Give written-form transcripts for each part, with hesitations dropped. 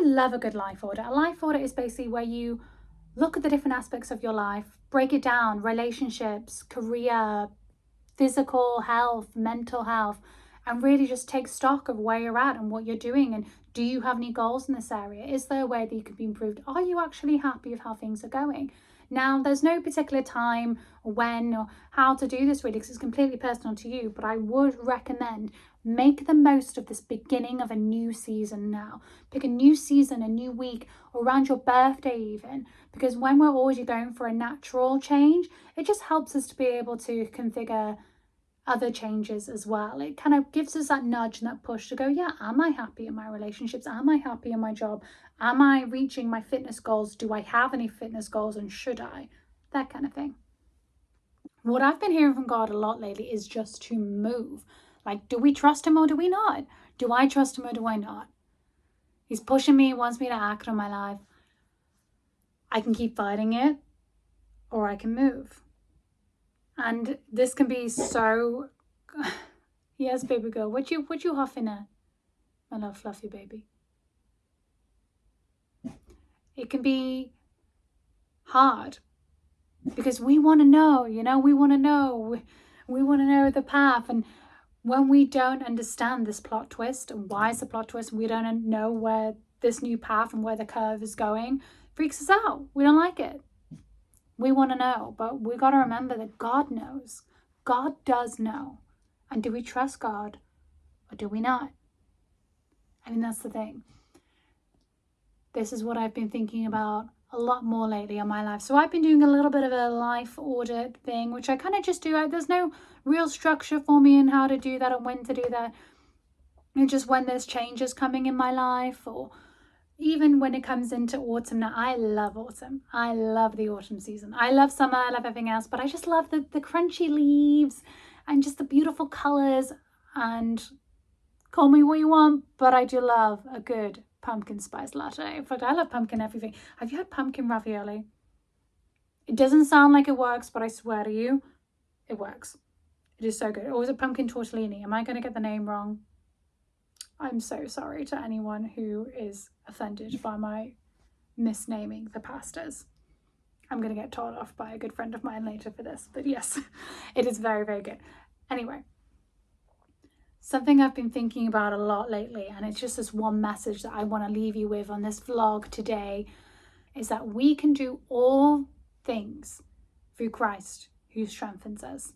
love a good life audit. A life audit is basically where you look at the different aspects of your life, break it down, relationships, career, physical health, mental health, and really just take stock of where you're at and what you're doing. And do you have any goals in this area? Is there a way that you can be improved? Are you actually happy with how things are going? Now, there's no particular time or when or how to do this really, because it's completely personal to you, but I would recommend make the most of this beginning of a new season now. Pick a new season, a new week, or around your birthday even, because when we're already going for a natural change, it just helps us to be able to configure other changes as well. It kind of gives us that nudge and that push to go, yeah, am I happy in my relationships? Am I happy in my job? Am I reaching my fitness goals? Do I have any fitness goals, and should I? That kind of thing. What I've been hearing from God a lot lately is just to move. Like, do we trust him or do we not? Do I trust him or do I not? He's pushing me, wants me to act on my life. I can keep fighting it, or I can move. And this can be so... Yes, baby girl. What you huffing at? My little fluffy baby. It can be hard because we want to know, we want to know. We want to know the path. And when we don't understand this plot twist, and why is the plot twist, and we don't know where this new path and where the curve is going, freaks us out. We don't like it. We want to know, but we got to remember that God knows. God does know. And do we trust God or do we not? I mean, that's the thing. This is what I've been thinking about a lot more lately in my life. So I've been doing a little bit of a life audit thing, which I kind of just do. There's no real structure for me in how to do that and when to do that. And just when there's changes coming in my life, or even when it comes into autumn. Now, I love autumn. I love the autumn season. I love summer. I love everything else, but I just love the crunchy leaves and just the beautiful colors. And call me what you want, but I do love a good pumpkin spice latte. In fact, I love pumpkin everything. Have you had pumpkin ravioli? It doesn't sound like it works, but I swear to you, it works. It is so good. Or is it pumpkin tortellini? Am I going to get the name wrong? I'm so sorry to anyone who is offended by my misnaming the pastas. I'm going to get told off by a good friend of mine later for this, but yes, it is very, very good. Anyway, something I've been thinking about a lot lately, and it's just this one message that I want to leave you with on this vlog today, is that we can do all things through Christ who strengthens us.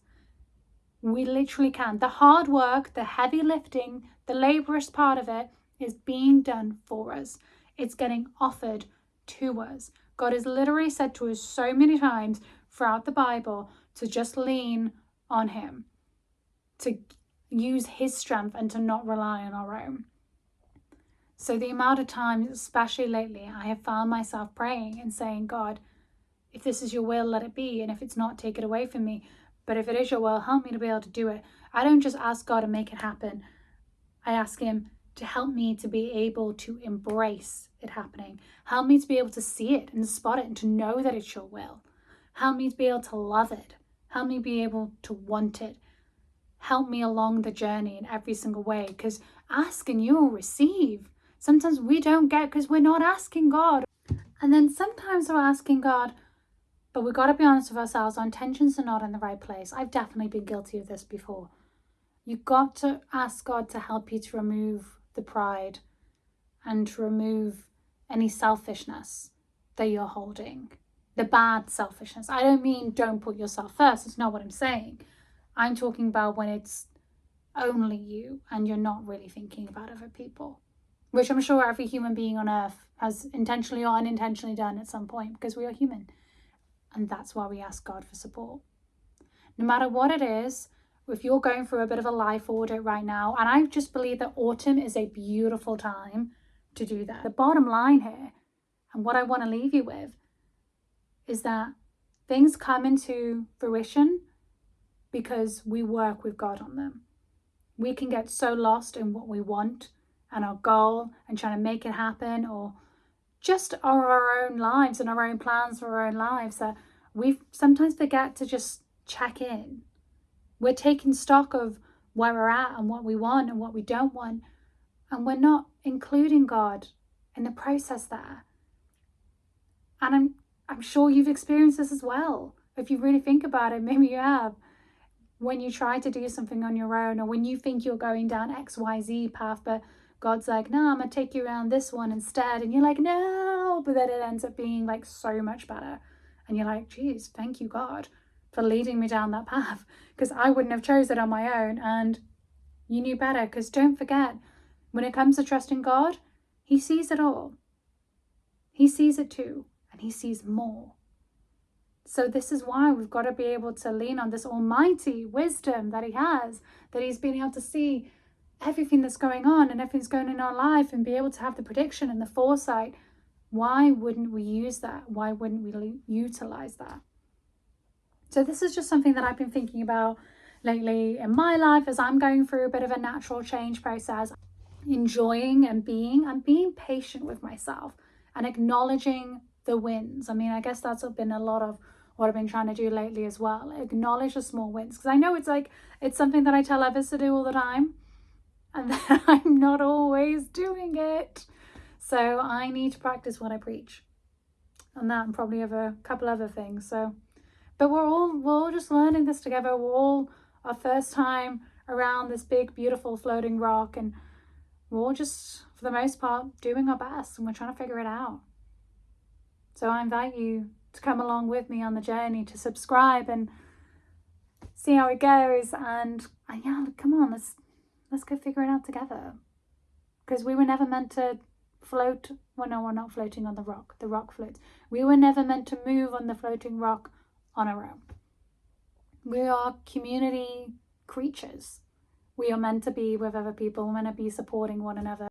We literally can. The hard work, the heavy lifting, the laborious part of it is being done for us. It's getting offered to us. God has literally said to us so many times throughout the Bible to just lean on him, to use his strength and to not rely on our own. So the amount of times, especially lately, I have found myself praying and saying, God, if this is your will, let it be. And if it's not, take it away from me. But if it is your will, help me to be able to do it. I don't just ask God to make it happen. I ask him to help me to be able to embrace it happening. Help me to be able to see it and spot it and to know that it's your will. Help me to be able to love it. Help me be able to want it. Help me along the journey in every single way, because ask and you will receive. Sometimes we don't get because we're not asking God. And then sometimes we're asking God, but we've got to be honest with ourselves, our intentions are not in the right place. I've definitely been guilty of this before. You've got to ask God to help you to remove the pride and to remove any selfishness that you're holding. The bad selfishness. I don't mean don't put yourself first. It's not what I'm saying. I'm talking about when it's only you and you're not really thinking about other people, which I'm sure every human being on earth has intentionally or unintentionally done at some point, because we are human. And that's why we ask God for support. No matter what it is, if you're going through a bit of a life audit right now, and I just believe that autumn is a beautiful time to do that. The bottom line here, and what I want to leave you with, is that things come into fruition because we work with God on them. We can get so lost in what we want and our goal and trying to make it happen, or just our own lives and our own plans for our own lives, that we sometimes forget to just check in. We're taking stock of where we're at and what we want and what we don't want, and we're not including God in the process there. And I'm sure you've experienced this as well. If you really think about it, maybe you have. When you try to do something on your own, or when you think you're going down XYZ path, but God's like, no, I'm going to take you around this one instead. And you're like, no, but then it ends up being like so much better. And you're like, geez, thank you, God, for leading me down that path, because I wouldn't have chosen it on my own. And you knew better, because don't forget, when it comes to trusting God, He sees it all. He sees it too, and He sees more. So this is why we've got to be able to lean on this almighty wisdom that He has, that He's been able to see everything that's going on and everything's going on in our life, and be able to have the prediction and the foresight. Why wouldn't we use that? Why wouldn't we utilize that? So this is just something that I've been thinking about lately in my life as I'm going through a bit of a natural change process, enjoying and being patient with myself and acknowledging the wins. I mean, I guess that's been a lot of what I've been trying to do lately as well. Acknowledge the small wins, because I know it's something that I tell others to do all the time, and then I'm not always doing it. So I need to practice what I preach, and that, and probably have a couple other things. So, but we're all just learning this together. We're all our first time around this big, beautiful floating rock, and we're all just, for the most part, doing our best, and we're trying to figure it out. So I invite you to come along with me on the journey, to subscribe and see how it goes. And yeah, come on, let's go figure it out together. Because we were never meant to float. Well, no, we're not floating on the rock. The rock floats. We were never meant to move on the floating rock on our own. We are community creatures. We are meant to be with other people. We're meant to be supporting one another